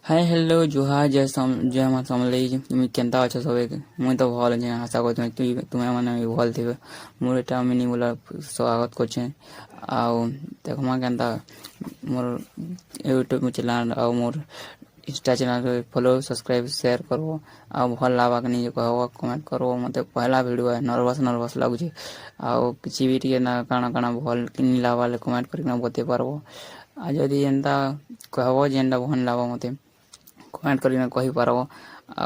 hi hello Zuha जय माता समलेई তুমি কেনতা আছো সবাই মুই তো ভালো আছি আশা করছি তুমি মানে ভালো থিবে মোর এটা মিনি বলা স্বাগত করছে আও দেখমা কেনতা মোর ইউটিউব চ্যানেল আও মোর insta channel follow subscribe share করবো আও ভাল লাগবা कि नहीं कहब कमेंट करबो मते पहला वीडियो है नर्वस लगुचे आउ किछि भी टिके ना काना काना भल कि नहीं लागबा कमेंट करके बते पारबो आ जदि एंता कहबो जेंटा भल लागबा मते कमेंट करके कहि पारबो आ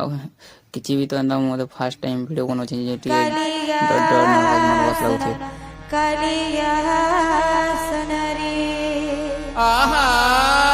किछि भी तो एंता मते फर्स्ट टाइम वीडियो बनाउछि जे टिके डर नर्वस लगुचे कालिया सनरी आहा